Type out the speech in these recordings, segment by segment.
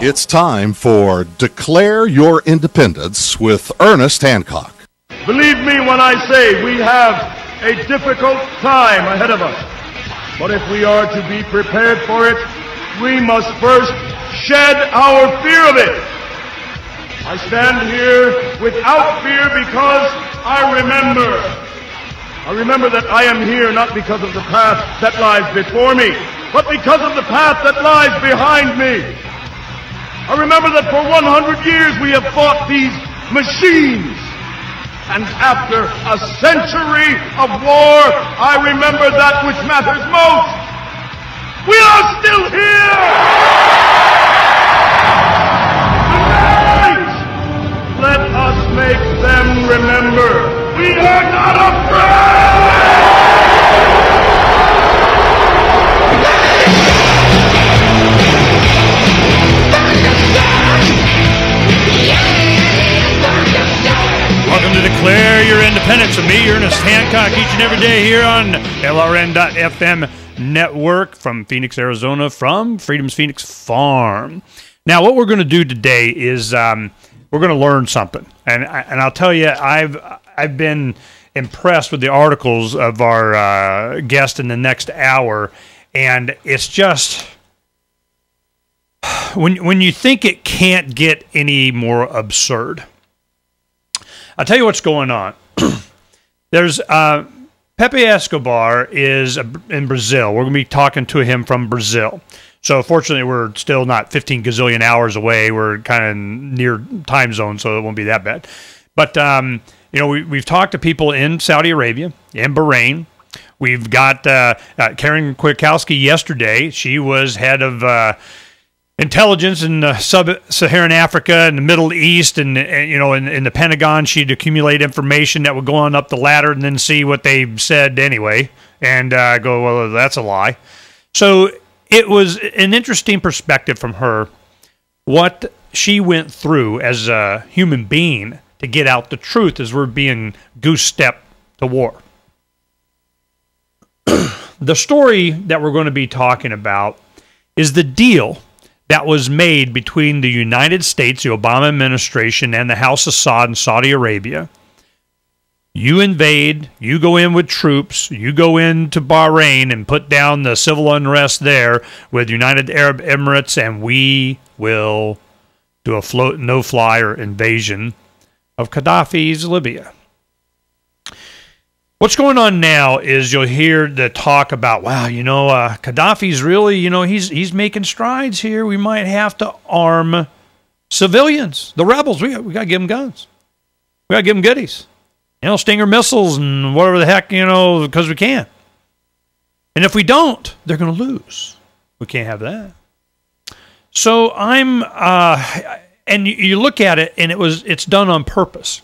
It's time for Declare Your Independence with Ernest Hancock. Believe me when I say we have a difficult time ahead of us. But if we are to be prepared for it, we must first shed our fear of it. I stand here without fear because I remember that I am here not because of the path that lies before me, but because of the path that lies behind me. I remember that for 100 years we have fought these machines. And after a century of war, I remember that which matters most. We are still here! Tonight, let us make them remember we are not afraid! Welcome to Declare Your Independence with me, Ernest Hancock, each and every day here on LRN.FM network from Phoenix, Arizona, from Freedom's Phoenix Farm. Now, what we're going to do today is we're going to learn something, and I'll tell you, I've been impressed with the articles of our guest in the next hour, and it's just when you think it can't get any more absurd. I'll tell you what's going on. There's Pepe Escobar is in Brazil. We're going to be talking to him from Brazil. So fortunately, we're still not 15 gazillion hours away. We're kind of near time zone, so it won't be that bad. But you know, we've talked to people in Saudi Arabia, in Bahrain. We've got Karen Kwiatkowski yesterday. She was head of intelligence in sub-Saharan Africa and the Middle East, and you know, in the Pentagon, she'd accumulate information that would go on up the ladder and then see what they said anyway, and go, well, that's a lie. So it was an interesting perspective from her, what she went through as a human being to get out the truth as we're being goose-stepped to war. The story that we're going to be talking about is the deal that was made between the United States, the Obama administration, and the House of Saud in Saudi Arabia. You invade, you go in with troops, you go into Bahrain and put down the civil unrest there with United Arab Emirates, and we will do a no-flyer invasion of Gaddafi's Libya. What's going on now is you'll hear the talk about, wow, you know, Gaddafi's really, you know, he's making strides here. We might have to arm civilians, the rebels. We got to give them guns. We got to give them goodies. You know, Stinger missiles and whatever the heck, you know, because we can. And if we don't, they're going to lose. We can't have that. So and you look at it, and it's done on purpose.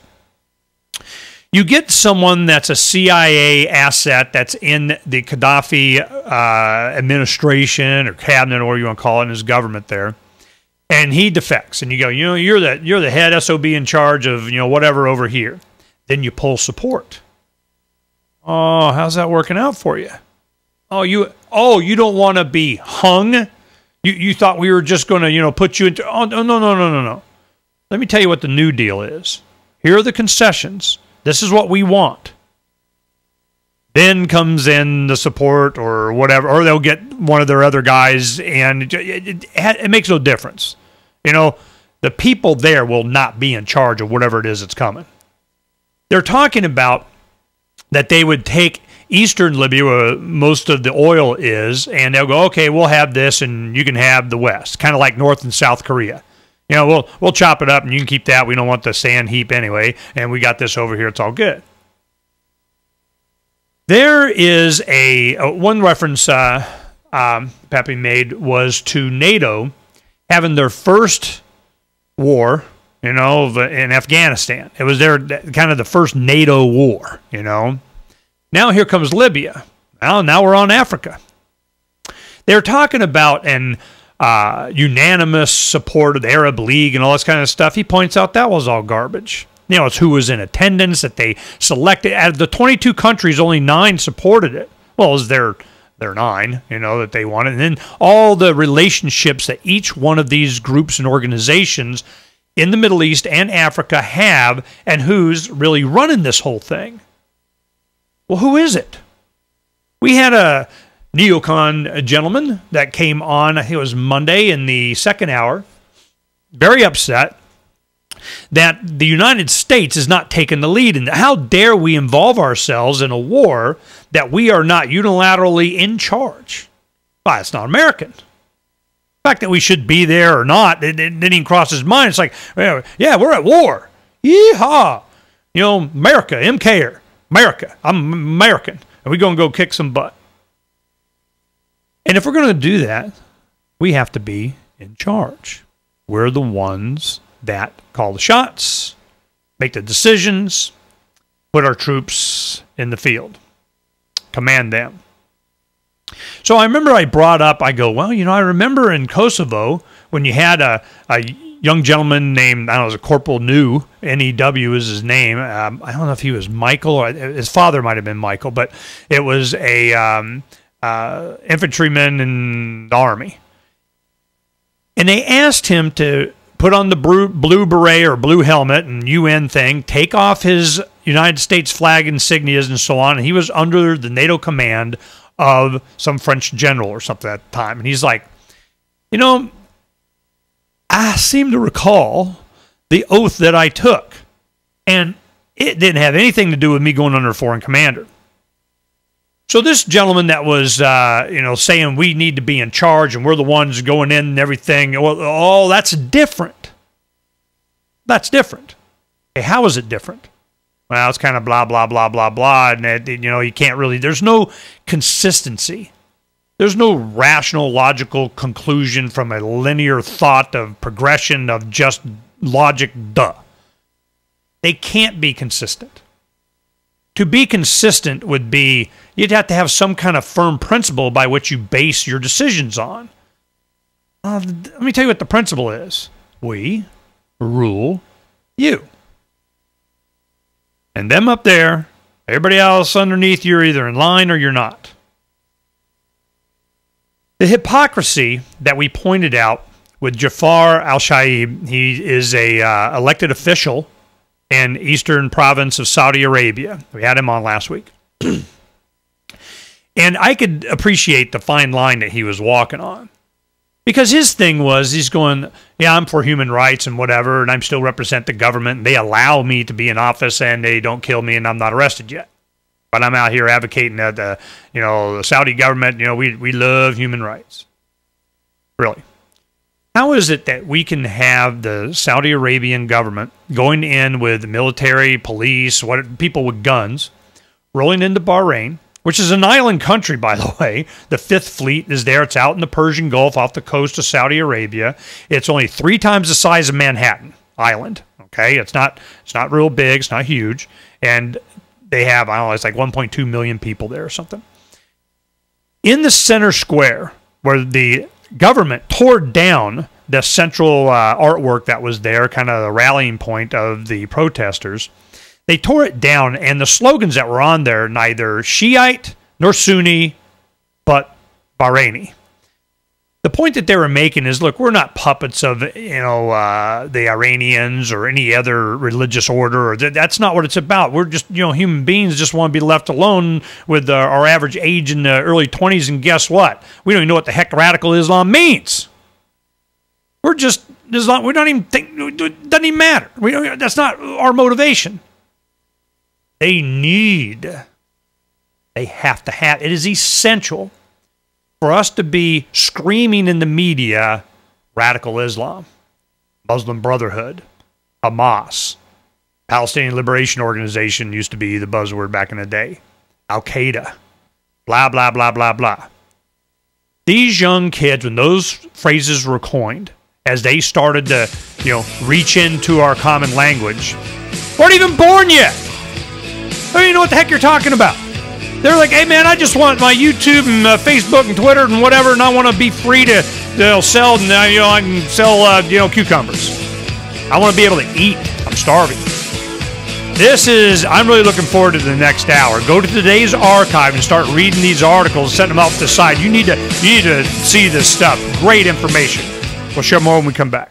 You get someone that's a CIA asset that's in the Gaddafi administration or cabinet, or whatever you want to call it, in his government there, and he defects, and you go, you know, you're the head SOB in charge of, you know, whatever over here. Then you pull support. Oh, how's that working out for you? Oh, you don't want to be hung? You thought we were just going to, you know, put you into? Oh, no. Let me tell you what the new deal is. Here are the concessions. This is what we want. Then comes in the support or whatever, or they'll get one of their other guys, and it makes no difference. You know, the people there will not be in charge of whatever it is that's coming. They're talking about that they would take eastern Libya, where most of the oil is, and they'll go, okay, we'll have this, and you can have the west, kind of like North and South Korea. You know, we'll chop it up, and you can keep that. We don't want the sand heap anyway, and we got this over here. It's all good. There is one reference Pepe made was to NATO having their first war, you know, in Afghanistan. It was their kind of the first NATO war, you know. Now here comes Libya. Now we're on Africa. They're talking about unanimous support of the Arab League and all this kind of stuff. He points out that was all garbage. You know, it's who was in attendance, that they selected. Out of the 22 countries, only 9 supported it. Well, is their There are 9, that they wanted. And then all the relationships that each one of these groups and organizations in the Middle East and Africa have, and who's really running this whole thing. Well, who is it? We had a neocon gentleman that came on, I think it was Monday in the second hour, very upset that the United States is not taking the lead. And how dare we involve ourselves in a war that we are not unilaterally in charge? Well, it's not American. The fact that we should be there or not, it didn't even cross his mind. It's like, yeah, we're at war. Yeehaw. America, MKer, America. I'm American. And we're going to go kick some butt. And if we're going to do that, we have to be in charge. We're the ones that call the shots, make the decisions, put our troops in the field, command them. So I remember I brought up, I go, well, I remember in Kosovo when you had a young gentleman named, I don't know, it was a Corporal New, N-E-W is his name. I don't know if he was Michael or his father might have been Michael, but it was a infantryman in the Army. And they asked him to put on the blue beret or blue helmet and UN thing, take off his United States flag insignias and so on. And he was under the NATO command of some French general or something at the time. And he's like, I seem to recall the oath that I took. And it didn't have anything to do with me going under a foreign commander. So this gentleman that was, saying we need to be in charge and we're the ones going in and everything, well, that's different. That's different. Okay, how is it different? Well, it's kind of blah, blah, blah, blah, blah, and, you can't really, there's no consistency. There's no rational, logical conclusion from a linear thought of progression of just logic, duh. They can't be consistent. To be consistent would be, you'd have to have some kind of firm principle by which you base your decisions on. Let me tell you what the principle is. We rule you. And them up there, everybody else underneath, you're either in line or you're not. The hypocrisy that we pointed out with Jafar al-Shaib, he is a elected official in eastern province of Saudi Arabia. We had him on last week. And I could appreciate the fine line that he was walking on. Because his thing was, he's going, yeah, I'm for human rights and whatever, and I still represent the government, and they allow me to be in office, and they don't kill me, and I'm not arrested yet. But I'm out here advocating that the Saudi government, we love human rights. Really. How is it that we can have the Saudi Arabian government going in with military, police, people with guns, rolling into Bahrain, which is an island country, by the way. The Fifth Fleet is there. It's out in the Persian Gulf off the coast of Saudi Arabia. It's only 3 times the size of Manhattan Island. Okay, it's not real big. It's not huge. And they have, I don't know, it's like 1.2 million people there or something. In the center square, where the government tore down the central artwork that was there, kind of the rallying point of the protesters, they tore it down, and the slogans that were on there, neither Shiite nor Sunni, but Bahraini. The point that they were making is, look, we're not puppets of, the Iranians or any other religious order. Or that's not what it's about. We're just, human beings just want to be left alone with our average age in the early 20s, and guess what? We don't even know what the heck radical Islam means. We're just Islam. We don't even think, it doesn't even matter. That's not our motivation. They have to have, it is essential for us to be screaming in the media, radical Islam, Muslim Brotherhood, Hamas, Palestinian Liberation Organization used to be the buzzword back in the day, Al-Qaeda, blah, blah, blah, blah, blah. These young kids, when those phrases were coined, as they started to, reach into our common language, weren't even born yet. I don't even know what the heck you're talking about. They're like, hey, man, I just want my YouTube and Facebook and Twitter and whatever, and I want to be free to sell, and I can sell, cucumbers. I want to be able to eat. I'm starving. I'm really looking forward to the next hour. Go to today's archive and start reading these articles, setting them off to the side. You need to see this stuff. Great information. We'll share more when we come back.